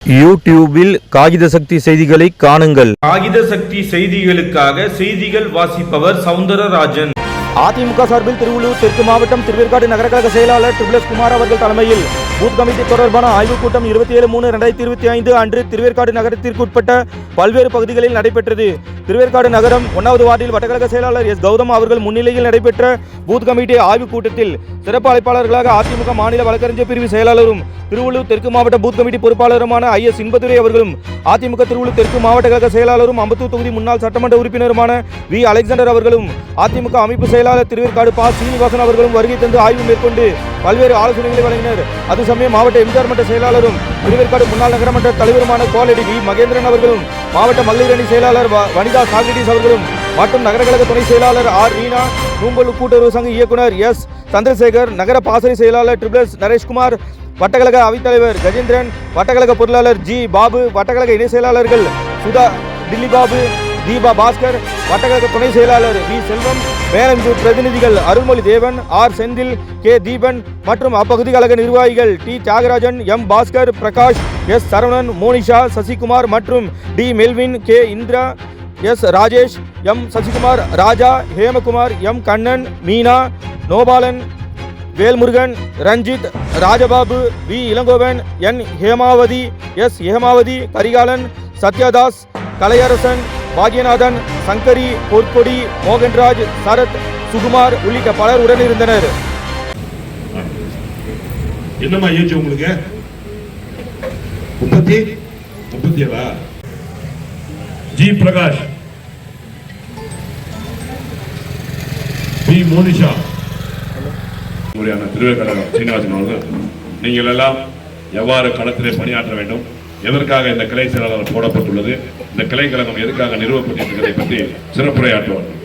யூடியூபில் காகித சக்தி செய்திகளை காணுங்கள். காகித சக்தி செய்திகளுக்காக செய்திகள் வாசிப்பவர் சவுந்தரராஜன். அதிமுக சார்பில் திருவள்ளூர் தெற்கு மாவட்டம் திருவேற்காடு நகரக்கழக செயலாளர் ட்ரிபிள் குமார் அவர்கள் தலைமையில் பூத் கமிட்டி தொடர்பான ஆய்வுக் கூட்டம் 27/3/2025 அன்று திருவேற்காடு நகரத்திற்குட்பட்ட பல்வேறு பகுதிகளில் நடைபெற்றது. திருவேற்காடு நகரம் 1வது வார்டில் வட்டக்கழக செயலாளர் எஸ் கௌதம் அவர்கள் முன்னிலையில் நடைபெற்ற பூத் கமிட்டி ஆய்வுக் கூட்டத்தில் சிறப்பு அழைப்பாளர்களாக அதிமுக மாநில வழக்கறிஞர் பிரிவு செயலாளரும் திருவள்ளூர் தெற்கு மாவட்ட பூத் கமிட்டி பொறுப்பாளருமான IS இன்பதுரை அவர்களும், அதிமுக திருவள்ளூர் தெற்கு மாவட்ட கழக செயலாளரும் அம்பத்தூர் தொகுதி முன்னாள் சட்டமன்ற உறுப்பினருமான வி அலெக்சாண்டர் அவர்களும், அதிமுக அமைப்பு செயலாளர் திருவேற்காடு பா சீனிவாசன் அவர்களும் வருகை தந்து ஆய்வு மேற்கொண்டு பல்வேறு ஆலோசனைகளை வழங்கினர். அது சமயம் மாவட்ட எம்ஜிஆர் மன்ற செயலாளரும் திருவேற்காடு முன்னாள் நகரமன்ற தலைவருமான கோலடி வி மகேந்திரன் அவர்களும், மாவட்ட மகளிர் அணி செயலாளர் வனிதா சாக்ரடிஸ் அவர்களும் மற்றும் நகரக்கழக துணை செயலாளர் ஆர் ரீனா, நூம்பல் கூட்டுறவு சங்க இயக்குனர் எஸ் சந்திரசேகர், நகர பாசறை செயலாளர் ட்ரிபிள் நரேஷ்குமார், வட்டக்கழக அவைத்தலைவர் கஜேந்திரன், வட்டக்கழக பொருளாளர் ஜி பாபு, வட்டக்கழக இணை செயலாளர்கள் சுதா டில்லி பாபு, தீபா பாஸ்கர், வட்டக்கழக துணை செயலாளர் வி செல்வம், மேலஞ்சூர் பிரதிநிதிகள் அருள்மொழி தேவன், ஆர் செந்தில், கே தீபன் மற்றும் அப்பகுதி கழக நிர்வாகிகள் T Thiyagarajan, M Bhaskar, Prakash, S Saravanan, Monisha, Sasikumar மற்றும் T Melvin, K Indira, S Rajesh, M Sasikumar, Raja, Hemakumar, M Kannan, Meena, Nopalan, Velmurugan, Ranjith, Rajababu, V Ilangovan, N Hemavathi, S Hemavathi, Karikalan, Sathyadas, Kalaiyarasan, Bhagyanathan, Sankari, Porkodi, Mohanraj, Sarath, Sukumar உள்ளிட்ட பலர் உடனிருந்தனர். என்னம்மா ஏச்சு உங்களுக்கு 37 ஜி பிரகாஷ், பி மோனிஷா, முறையான திருவேற்காடு சீனிவாசன் அவர்கள், நீங்கள் எல்லாம் எவ்வாறு களத்திலே பணியாற்ற வேண்டும், எதற்காக இந்த கிளை செயலாளர் போடப்பட்டுள்ளது, இந்த கிளை கழகம் எதற்காக நிறுவப்பட்டிருக்கிறதை பற்றி சிறப்புரையாற்றுவார்கள்.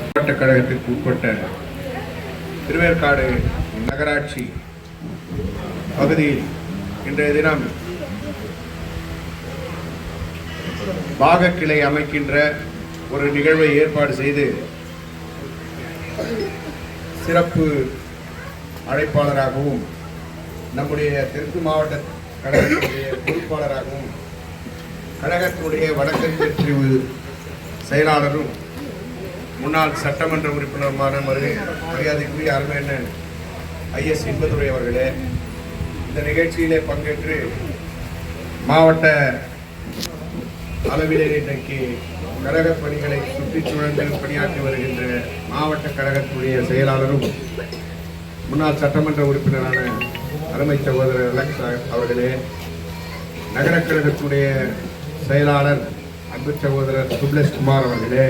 மாவட்ட கழகத்திற்கு உட்பட்ட திருவேற்காடு நகராட்சி பகுதியில் இன்றைய தினம் பாக கிளை அமைக்கின்ற ஒரு நிகழ்வை ஏற்பாடு செய்து சிறப்பு அழைப்பாளராகவும் நம்முடைய தெற்கு மாவட்ட கழகத்தினுடைய பொறுப்பாளராகவும் கழகத்தினுடைய வழக்கறிஞர் பிரிவு செயலாளரும் முன்னாள் சட்டமன்ற உறுப்பினருமான மரியாதைக்குரிய அருமையண்ணன் IS இன்பதுரை அவர்களே, இந்த நிகழ்ச்சியிலே பங்கேற்று மாவட்ட அளவிலே இன்றைக்கு கழக பணிகளை சுற்றுச்சூழலில் பணியாற்றி வருகின்ற மாவட்ட கழகத்துடைய செயலாளரும் முன்னாள் சட்டமன்ற உறுப்பினரான அருமை சகோதரர் அலெக்ஸ் அவர்களே, நகர கழகத்துடைய செயலாளர் அன்பு சகோதரர் ட்ரிபிள் குமார் அவர்களே,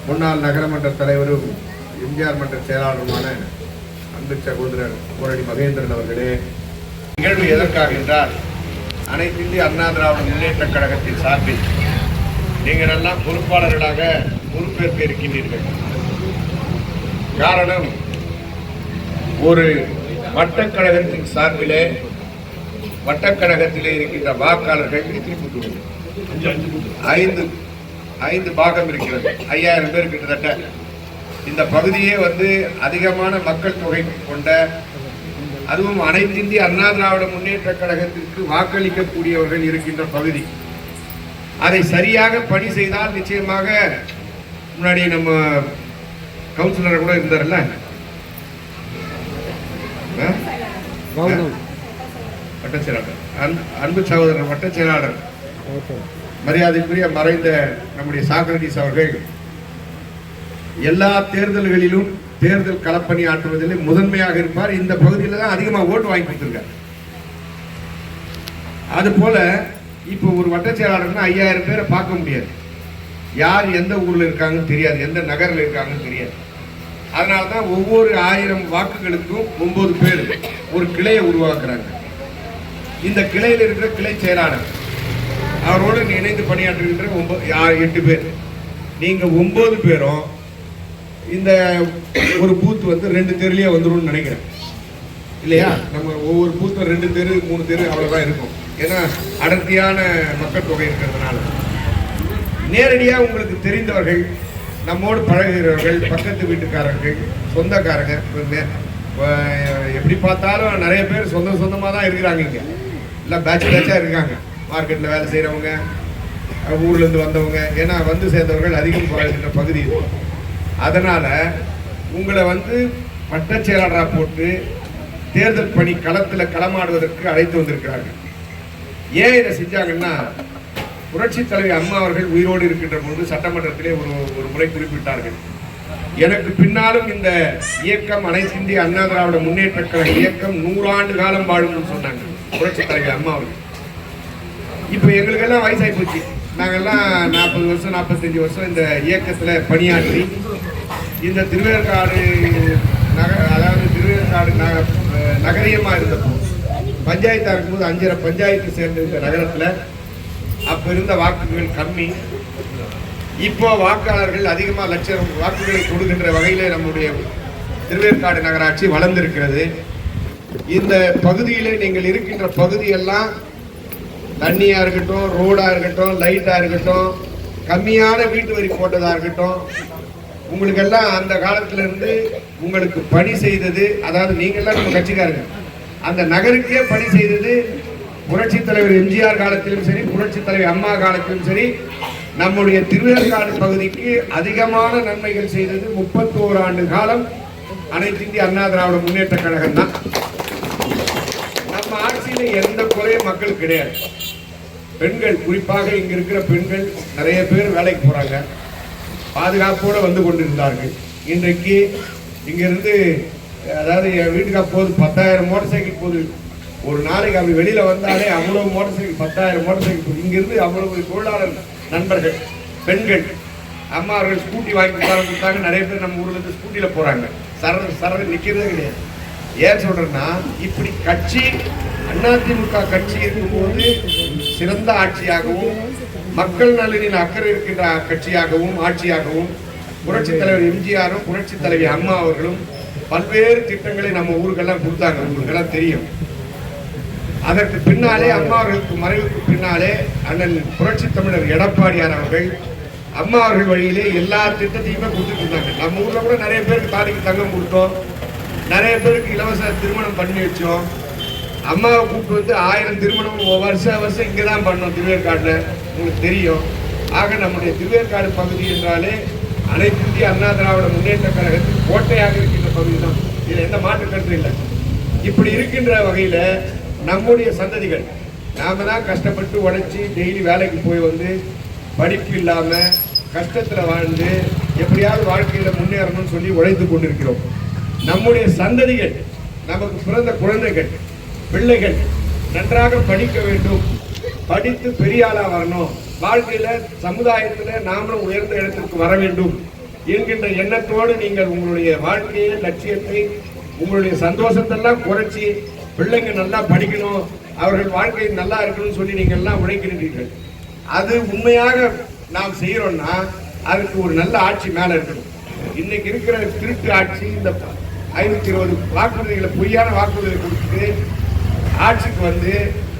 முன்னாள் நகரமன்ற தலைவரும் எம்ஜிஆர் மன்ற செயலாளருமான அன்பு சகோதரர் கோலடி மகேந்திரன் அவர்களே, நிகழ்வு எதற்காக என்றால் அனைத்து இந்திய அண்ணா திராவிட முன்னேற்ற கழகத்தின் சார்பில் நீங்கள் எல்லாம் பொறுப்பாளர்களாக பொறுப்பேற்க இருக்கின்றீர்கள். காரணம், ஒரு வட்டக்கழகத்தின் சார்பிலே வட்டக்கழகத்திலே இருக்கின்ற வாக்காளர்கள் 5 பாகம் இருக்கிறது. 5000 பேர் கிட்டத்தட்ட. இந்த பகுதியே அதிகமான மக்கள் தொகை கொண்ட, அதுவும் அனைத்து இந்திய அண்ணா திராவிட முன்னேற்ற கழகத்திற்கு வாக்களிக்கக்கூடியவர்கள் இருக்கின்ற பகுதி. அதை சரியாக பணி செய்தால் நிச்சயமாக, முன்னாடி நம்ம கவுன்சிலர் கூட இருந்தார்ல, வட்ட செயலாளர் அன்பு சகோதரர் வட்ட செயலாளர் மரியாதைக்குரிய மறைந்த நம்முடைய சாக்ரடிஸ் அவர்கள் எல்லா தேர்தல்களிலும் தேர்தல் களப்பணி ஆற்றுவதில் முதன்மையாக இருப்பார். இந்த பகுதியில் தான் அதிகமாக ஓட்டு வாங்கி கொடுத்திருக்கார். அது போல இப்போ ஒரு வட்ட செயலாளர்னா 5000 பேரை பார்க்க முடியாது. யார் எந்த ஊர்ல இருக்காங்கன்னு தெரியாது, எந்த நகரில் இருக்காங்கன்னு தெரியாது. அதனால தான் ஒவ்வொரு 1000 வாக்குகளுக்கும் 9 பேர் ஒரு கிளையை உருவாக்குறாங்க. இந்த கிளையில் இருக்கிற கிளை செயலாளர் அவரோடு இணைந்து பணியாற்றுகின்ற 8 பேர். நீங்க 9 பேரும் இந்த ஒரு பூத் 2 தெருலயே வந்துடும் நினைக்கிறேன் இல்லையா? நம்ம ஒவ்வொரு பூத்தும் 2 தெரு 3 தெரு அவ்வளவுதான் இருக்கும். ஏன்னா அடர்த்தியான மக்கள் தொகை இருக்கிறதுனால நேரடியாக உங்களுக்கு தெரிந்தவர்கள், நம்மோடு பழகுகிறவர்கள், பக்கத்து வீட்டுக்காரர்கள், சொந்தக்காரங்க, எப்படி பார்த்தாலும் நிறைய பேர் சொந்தமாக தான் இருக்கிறாங்க இங்கே. எல்லாம் பேட்சாக இருக்காங்க. மார்க்கெட்டில் வேலை செய்கிறவங்க, ஊர்லேருந்து வந்தவங்க, ஏன்னா வந்து சேர்ந்தவர்கள் அதிகம் வாழ்கின்ற பகுதி இது. அதனால் உங்களை வந்து வட்டச் செயலாளராக போட்டு தேர்தல் பணி களத்தில் களமாடுவதற்கு அழைத்து வந்திருக்கிறார்கள். ஏன் இதை செஞ்சாங்கன்னா, புரட்சி தலைவி அம்மா அவர்கள் உயிரோடு இருக்கின்ற போது சட்டமன்றத்திலே ஒரு முறை குறிப்பிட்டார்கள், எனக்கு பின்னாலும் இந்த இயக்கம் அனைத்து இந்திய அண்ணா திராவிட முன்னேற்ற கழக இயக்கம் 100 ஆண்டு காலம் வாழும்னு சொன்னாங்க புரட்சி தலைவி அம்மா அவர்கள். இப்போ எங்களுக்கெல்லாம் வயசாகி போச்சு. நாங்கள்லாம் 40 வருஷம் 45 வருஷம் இந்த இயக்கத்தில் பணியாற்றி இந்த திருவேற்காடு அதாவது திருவேற்காடு நகரியமாக இருந்தப்போ பஞ்சாயத்தாக இருக்கும்போது 5.5 பஞ்சாயத்து சேர்ந்த இந்த நகரத்தில் அப்போ இருந்த வாக்குகள் கம்மி. இப்போ வாக்காளர்கள் அதிகமாக லட்சம் வாக்குகளை கொடுக்கின்ற வகையில் நம்முடைய திருவேற்காடு நகராட்சி வளர்ந்திருக்கிறது. இந்த பகுதியில் நீங்கள் இருக்கின்ற பகுதியெல்லாம் தண்ணியாக இருக்கட்டும், ரோடாக இருக்கட்டும், லைட்டாக இருக்கட்டும், கம்மியான வீட்டு வரி போட்டதாக இருக்கட்டும், உங்களுக்கெல்லாம் அந்த காலத்திலிருந்து உங்களுக்கு பணி செய்தது, அதாவது நீங்கள்லாம் நம்ம கட்சிக்காரங்க, அந்த நகருக்கே பணி செய்தது புரட்சி தலைவர் எம்ஜிஆர் காலத்திலும் சரி, புரட்சி தலைவர் அம்மா காலத்திலும் சரி, நம்முடைய திருவேற்காடு பகுதிக்கு அதிகமான நன்மைகள் செய்தது 31 ஆண்டு காலம் அனைத்து இந்திய அண்ணா திராவிட முன்னேற்ற கழகம் தான். நம்ம ஆட்சியில் எந்த குறையும் மக்களுக்கு கிடையாது. பெண்கள், குறிப்பாக இங்க இருக்கிற பெண்கள் நிறைய பேர் வேலைக்கு போறாங்க, பாதுகாப்போடு வந்து கொண்டிருந்தார்கள். இன்றைக்கு இங்கிருந்து, அதாவது என் வீட்டுக்கு போகுது 10,000 மோட்டார் சைக்கிள் போகுது ஒரு நாளைக்கு. அப்படி வெளியில வந்தாலே அவ்வளவு மோட்டார் சைக்கிள், 10,000 மோட்டார் சைக்கிள் போகுது. இங்கிருந்து அவ்வளவு தொழிலாளர் நண்பர்கள் பெண்கள் அம்மா அவர்கள் ஸ்கூட்டி வாங்கி கொடுத்தாங்க. நிறைய பேர் நம்ம ஊர்ல இருந்து ஸ்கூட்டியில போறாங்க, சரத நிக்கிறதே கிடையாது. ஏன் சொல்றேன்னா, இப்படி கட்சி அதிமுக கட்சி இருக்கும்போது சிறந்த ஆட்சியாகவும் மக்கள் நலனில் அக்கறை இருக்கின்ற கட்சியாகவும் ஆட்சியாகவும் புரட்சி தலைவர் எம்ஜிஆரும் புரட்சி தலைவி அம்மா அவர்களும் பல்வேறு திட்டங்களை நம்ம ஊருக்கெல்லாம் கொடுத்தாங்க. உங்களுக்கெல்லாம் தெரியும். அதற்கு பின்னாலே, அம்மா அவர்களுக்கு மறைவுக்கு பின்னாலே, அண்ணன் புரட்சி தமிழர் எடப்பாடியார் அவர்கள் அம்மா அவர்கள் வழியிலே எல்லா திட்டத்தையுமே கொடுத்துட்டு இருந்தாங்க. நம்ம ஊர்ல கூட நிறைய பேருக்கு தாலிக்கு தங்கம் கொடுத்தோம், நிறைய பேருக்கு இலவச திருமணம் பண்ணி வச்சோம். அம்மாவை கூப்பிட்டு வந்து 1000 திருமணம் வருஷம் இங்கே தான் பண்ணோம் திருவேற்காட்டில், உங்களுக்கு தெரியும். ஆக நம்முடைய திருவேற்காடு பகுதி என்றாலே அனைத்து இந்திய அண்ணா திராவிட முன்னேற்ற கழகத்தில் கோட்டையாக இருக்கின்ற பகுதி தான். இதில் எந்த மாற்று கருத்து இல்லை. இப்படி இருக்கின்ற வகையில் நம்முடைய சந்ததிகள் நாம தான் கஷ்டப்பட்டு உழைச்சி டெய்லி வேலைக்கு போய் வந்து படிப்பு இல்லாமல் கஷ்டத்தில் வாழ்ந்து எப்படியாவது வாழ்க்கையில் முன்னேறணும்னு சொல்லி உழைத்து கொண்டிருக்கிறோம். நம்முடைய சந்ததிகள், நமக்கு பிறந்த குழந்தைகள், பிள்ளைகள் நன்றாக படிக்க வேண்டும், படித்து பெரிய ஆளாக வரணும், வாழ்க்கையில் சமுதாயத்தில் நாமளும் உயர்ந்த இடத்திற்கு வர வேண்டும் என்கின்ற எண்ணத்தோடு நீங்கள் உங்களுடைய வாழ்க்கையை, லட்சியத்தை, உங்களுடைய சந்தோஷத்தெல்லாம் குறைச்சி பிள்ளைங்க நல்லா படிக்கணும், அவர்கள் வாழ்க்கை நல்லா இருக்கணும்னு சொல்லி நீங்கள் எல்லாம் உழைக்கிறீர்கள். அது உண்மையாக நாம் செய்கிறோம்னா அதுக்கு ஒரு நல்ல ஆட்சி மேலே இருக்கணும். இன்னைக்கு இருக்கிற திருட்டு ஆட்சி, இந்த 520 வாக்குறுதிகளை, பொய்யான வாக்குறுதிகளை கொடுத்துட்டு ஆட்சிக்கு வந்து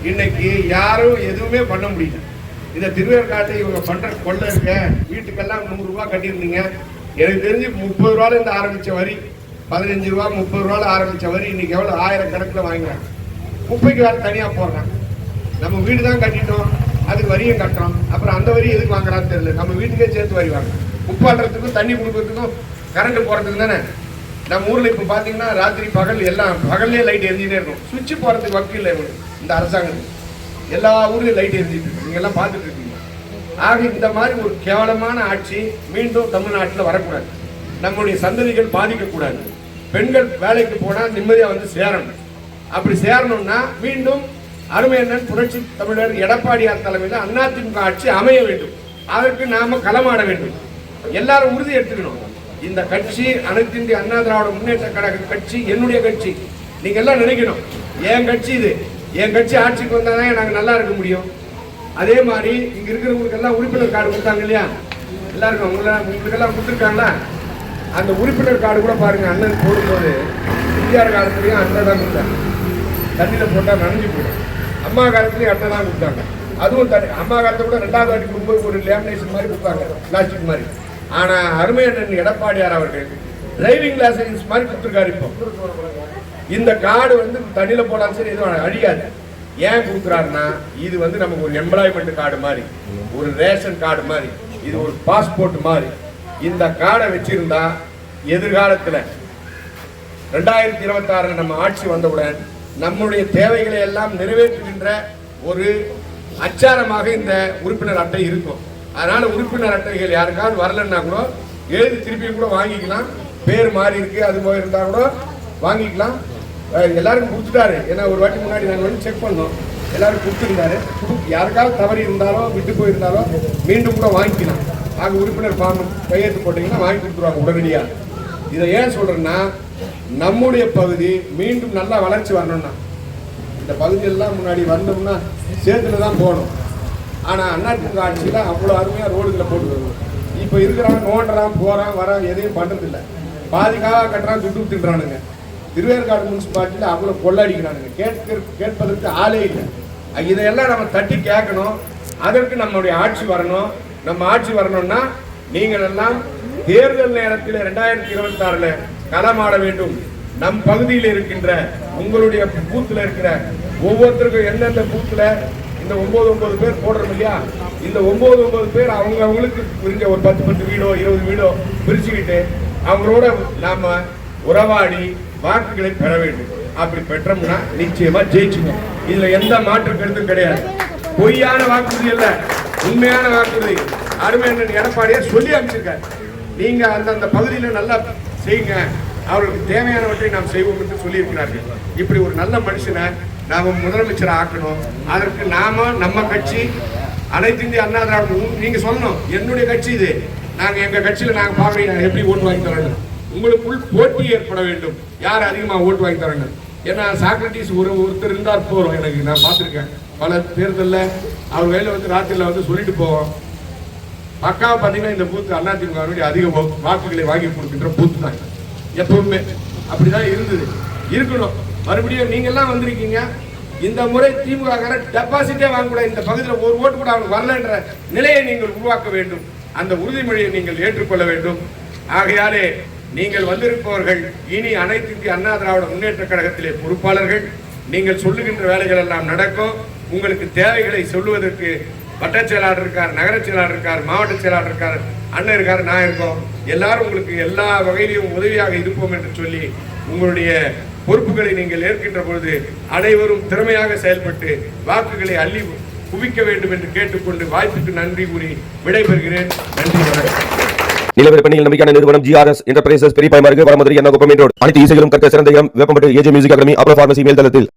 இன்னைக்கு யாரும் எதுவுமே பண்ண முடியல. இந்த திருவேற்காட்டில் இவங்க பண்ற கொள்ளை இருக்க, வீட்டுக்கெல்லாம் 100 ரூபா கட்டியிருந்தீங்க. எனக்கு தெரிஞ்சு 30 ரூபாயில இருந்து ஆரம்பிச்ச வரி, 15 ரூபா 30 ரூபாயில ஆரம்பிச்ச வரி இன்னைக்கு எவ்வளவு 1000 கணக்கில் வாங்குறாங்க. குப்பைக்கு வேற தனியா போடுறாங்க. நம்ம வீடு தான் கட்டிட்டோம், அதுக்கு வரியும் கட்டுறோம், அப்புறம் அந்த வரி எதுக்கு வாங்குறான்னு தெரியல. நம்ம வீட்டுக்கே சேர்த்து வரி வாங்க, உப்பாடுறதுக்கும் தண்ணி கொடுக்கறதுக்கும் கரண்ட் போறதுக்கு தானே. நம்ம ஊர்ல இப்ப பாத்தீங்கன்னா ராத்திரி பகல் எல்லாம் பகல்லே லைட் எரிஞ்சுட்டே இருக்கும். சுவிட்ச் போறதுக்கு வக்கு இல்லை இந்த அரசாங்கம். எல்லா ஊர்லயும் லைட் எரிஞ்சிட்டு இருக்கு, நீங்க எல்லாம் பார்த்துட்டு இருக்கீங்க. ஆக இந்த மாதிரி ஒரு கேவலமான ஆட்சி மீண்டும் தமிழ்நாட்டில் வரக்கூடாது. நம்முடைய சந்ததிகள் பாதிக்கக்கூடாது. பெண்கள் வேலைக்கு போனா நிம்மதியா வந்து சேரணும். அப்படி சேரணும்னா மீண்டும் அருமையண்ணன் புரட்சி தமிழர் எடப்பாடியார் தலைமையில் அதிமுக ஆட்சி அமைய வேண்டும். அதற்கு நாம களமாட வேண்டும். எல்லாரும் உறுதி எடுத்துக்கணும். இந்த கட்சி அனைத்து இந்திய அண்ணா திராவிட முன்னேற்ற கழக கட்சி என்னுடைய கட்சி. நீங்க எல்லாம் நினைக்கணும், என் கட்சி இது, என் கட்சி ஆட்சிக்கு வந்தாதான் நாங்க நல்லா இருக்க முடியும். அதே மாதிரி இங்க இருக்கிறவங்களுக்கு எல்லாம் உறுப்பினர் கார்டு கொடுத்தாங்க இல்லையா, எல்லாருக்கும் உங்களுக்கு எல்லாம் கொடுத்துருக்காங்களா? அந்த உறுப்பினர் கார்டு கூட பாருங்க, அண்ணன் போடும்போது எம்ஜிஆர் காலத்துலயும் அண்ணன் தான் கொடுத்தாங்க. தண்ணியில போட்டா நனைஞ்சு போயிடும். அம்மா காலத்துலயும் அண்ணன் தான் கொடுத்தாங்க. அதுவும் அம்மா காலத்தை கூட 2வது வாட்டி கொடுக்கும்போது ஒரு லேமினேஷன் மாதிரி கொடுத்தாங்க, பிளாஸ்டிக் மாதிரி. ஆனா அருமையண்ணன் எடப்பாடியார் அவர்கள் டிரைவிங் லைசன்ஸ் மாதிரி கொடுத்துருக்காரு. இப்போ இந்த கார்டு வந்து தண்ணியில போனாலும் சரி எதுவும் அழியாது. ஏன் கொடுக்குறாருன்னா இது வந்து நமக்கு ஒரு எம்ப்ளாய்மெண்ட் கார்டு மாதிரி, ஒரு ரேஷன் கார்டு மாதிரி, இது ஒரு பாஸ்போர்ட் மாதிரி. இந்த கார்டை வச்சிருந்தா எதிர்காலத்தில் 2026 நம்ம ஆட்சி வந்தவுடன் நம்முடைய தேவைகளை எல்லாம் நிறைவேற்றுகின்ற ஒரு அச்சாரமாக இந்த உறுப்பினர் அட்டை இருக்கும். அதனால உறுப்பினர் அட்டைகள் யாருக்காவது வரலன்னா கூட எழுதி திருப்பி கூட வாங்கிக்கலாம். பேர் மாறி இருக்கு அது போய் இருந்தா கூட வாங்கிக்கலாம். எல்லாருக்கும் கொடுத்துட்டாரு. ஏன்னா ஒரு வாட்டி முன்னாடி நாங்கள் வந்து செக் பண்ணோம், எல்லாரும் கொடுத்துருந்தாரு. யாருக்காவது தவறி இருந்தாலோ விட்டு போயிருந்தாலோ மீண்டும் கூட வாங்கிக்கலாம். ஆக உறுப்பினர் ஃபார்ம் கையெழுத்து போட்டீங்கன்னா வாங்கி கொடுத்துருவாங்க உடனடியாக. இதை ஏன் சொல்றேன்னா, நம்முடைய பகுதி மீண்டும் நல்லா வளர்ச்சி வரணும்னா, இந்த பகுதியெல்லாம் முன்னாடி வந்தோம்னா சேத்துல தான் போகணும். ஆனால் அதிமுக ஆட்சியில் அவ்வளோ அருமையாக ரோடுகளை போட்டு வருவோம். இப்போ இருக்கிறான், நோண்டுறான், போகிறான், வரான், எதையும் பண்ணுறதில்லை. பாதிக்காக கட்டுறான், துட்டு தின்றானுங்க. திருவேற்காடு முனிசிபாலிட்டியில் அவ்வளோ கொள்ளடிக்கிறானுங்க. கேட்பதற்கு ஆளே இல்லை. இதையெல்லாம் நம்ம தட்டி கேட்கணும். அதற்கு நம்முடைய ஆட்சி வரணும். நம்ம ஆட்சி வரணும்னா நீங்கள் எல்லாம் தேர்தல் நேரத்தில் 2026 களமாட வேண்டும். நம் பகுதியில் இருக்கின்ற உங்களுடைய பூத்தில் இருக்கிற ஒவ்வொருத்தருக்கும் எந்தெந்த பூத்தில் இந்த 9 பேர் போடுறோம் இல்லையா, இந்த 9 பேர் அவங்களுக்கு புரிஞ்ச ஒரு 10 வீடோ 20 வீடோ பிரிச்சுக்கிட்டு அவங்களோட நாம உறவாடி வாக்குகளை பெற வேண்டும். அப்படி பெற்றோம்னா நிச்சயமா ஜெயிச்சுவோம். இதுல எந்த மாற்று கருத்தும் கிடையாது. பொய்யான வாக்குறுதி அல்ல, உண்மையான வாக்குறுதி. அருமையண்ணன் எடப்பாடியார் சொல்லி அமைச்சிருக்காரு. நீங்க அந்த பகுதியில் நல்லா செய்யுங்க, அவர்களுக்கு தேவையானவற்றை நாம் செய்வோம் என்று சொல்லியிருக்கிறார்கள். இப்படி ஒரு நல்ல மனுஷனை நாம முதலமைச்சரை ஆக்கணும். அதற்கு நாம நம்ம கட்சி அனைத்து இந்திய அண்ணா திராவிட, நீங்க சொல்லணும் என்னுடைய கட்சி இது, நாங்க எங்க கட்சியில நாங்க பாக்குறீங்க எப்படி ஓட்டு வாங்கி தரணும். உங்களுக்குள் போட்டி ஏற்பட வேண்டும், யார் அதிகமா ஓட்டு வாங்கி தரணும். ஏன்னா சாக்ரட்டிஸ் ஒருத்தர் இருந்தார் போறோம். எனக்கு நான் பார்த்துருக்கேன் பல தேர்தலில் அவர் வேலை வந்து ராத்திரில வந்து சொல்லிட்டு போவோம். பக்காவை பார்த்தீங்கன்னா இந்த பூத்து அதிமுக அதிக வாக்குகளை வாங்கி கொடுக்கின்ற பூத்து தான் எப்பவுமே. அப்படிதான் இருந்தது, இருக்கணும். மறுபடியும் நீங்க எல்லாம் வந்திருக்கீங்க. இந்த முறை திமுக டெபாசிட்டே வாங்கக்கூடாது. இந்த பகுதியில் ஒரு ஓட்டு கூட அவனுக்கு வரலன்ற நிலையை நீங்கள் உருவாக்க வேண்டும். அந்த உறுதிமொழியை நீங்கள் ஏற்றுக்கொள்ள வேண்டும். ஆகையாலே நீங்கள் வந்திருப்பவர்கள் இனி அனைத்து இந்திய அண்ணா திராவிட முன்னேற்ற கழகத்திலே பொறுப்பாளர்கள். நீங்கள் சொல்லுகின்ற வேலைகள் எல்லாம் நடக்கும். உங்களுக்கு தேவைகளை சொல்லுவதற்கு வட்டச் செயலாளர் இருக்கார், நகர செயலாளர் இருக்கார், மாவட்ட செயலாளர் இருக்கார், அண்ணன் இருக்கார், நான் இருக்கோம். எல்லாரும் உங்களுக்கு எல்லா வகையிலும் உதவியாக இருப்போம் என்று சொல்லி உங்களுடைய பொறுப்புகளை நீங்கள் ஏற்கின்ற பொழுது அனைவரும் திறமையாக செயல்பட்டு வாக்குகளை அள்ளி குவிக்க வேண்டும் என்று கேட்டுக்கொண்டு வாய்ப்புக்கு நன்றி கூறி விடைபெறுகிறேன். நன்றி, வணக்கம். நிலவரப்பணியில் நம்பிக்கையான நிறுவனம் GRS என்டர்பிரைசஸ் பெரிய பாய்மார்க்கு வடமதுரை எண்ணாகுப்பம் ரோடு. அனைத்து இசைகளும் கற்க சிறந்த இடம் வேப்பம்பட்டு AJ மியூசிக் அகாடமி, அப்ரோ பார்மசி மேல்தளத்தில்.